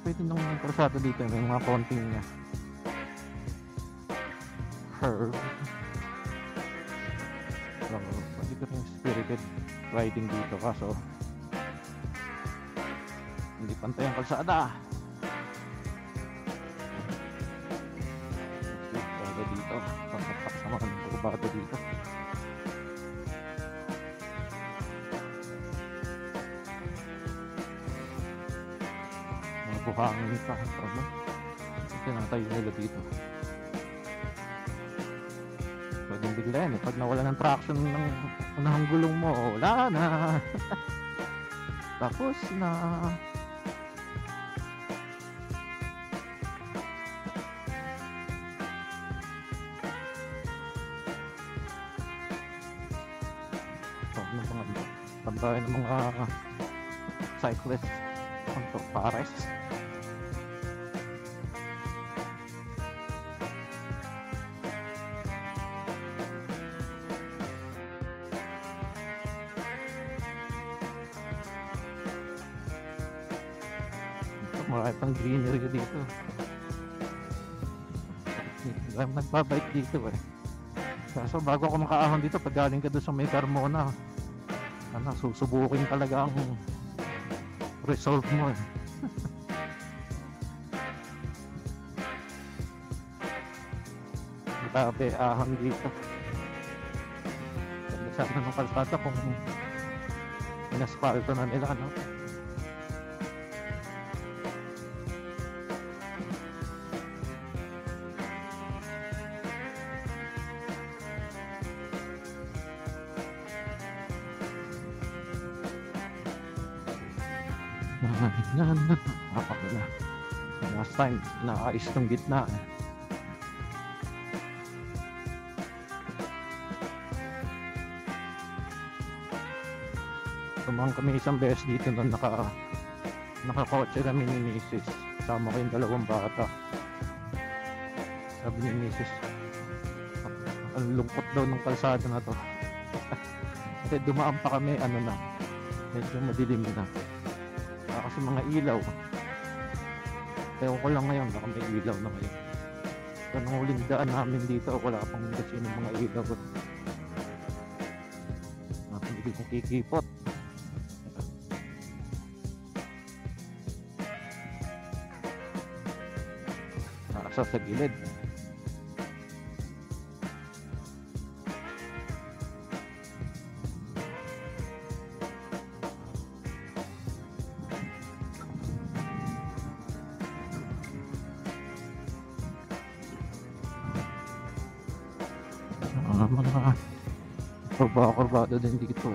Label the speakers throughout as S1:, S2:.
S1: pwede nung kalsada dito, may mga konting curve. So, pwede ko rin spirited riding dito, kaso hindi pantay ang kalsada. Dito, pagkapak sa mga kurbado dito. Mga buhangin pa, tinatayo nila dito. Pwedeng bigla yan pag nawala ng traction ng unahang gulong mo, wala na. Tapos na. Tambayan ng mga cyclists untuk pares. Marami pang greenery dito. Nagbabike dito Kaso bago ako makaahon dito, pag galing ka doon sa may Carmona, susubukin talaga ang resolve mo Grabe ahon dito. Sana ng kalsada kung inaspalto na nila, no? Napakala. Last time, nakaayos ng gitna Tumang kami isang beses dito na nakakotse kami ni Mrs. Sama ko yung dalawang bata. Sabi ni Mrs. Ang lungkot daw ng kalsada na to. Kasi dumaan pa kami, medyo madilim na. Kasi mga ilaw. Ewan ko lang ngayon, baka may ilaw na ngayon. So, nung huling daan namin dito, wala pang kasi ng mga ilaw. Hindi kong kikipot. Nakasa sa gilid. Mga kurbado din dito.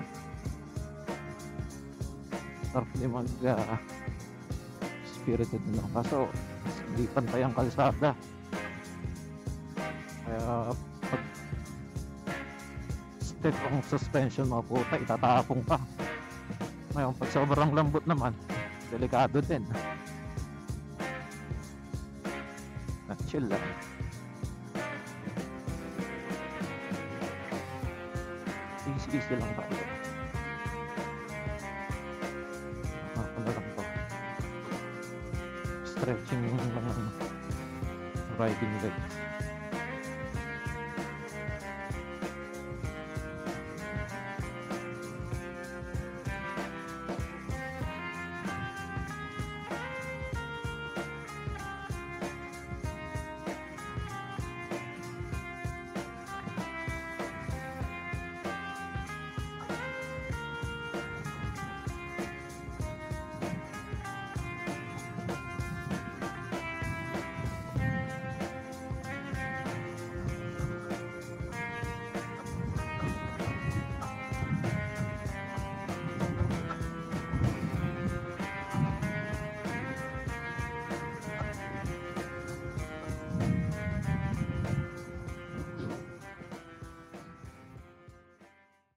S1: Sarap din mag spirited na, kaso hindi pantay ang kalsada, kaya pag step ang suspension mo, puta, itatapong ka. Ngayon pag sobrang lambot naman, delikado din. Chill lang. Easy lang tayo. Ako na lang to. Stretching ng riding legs.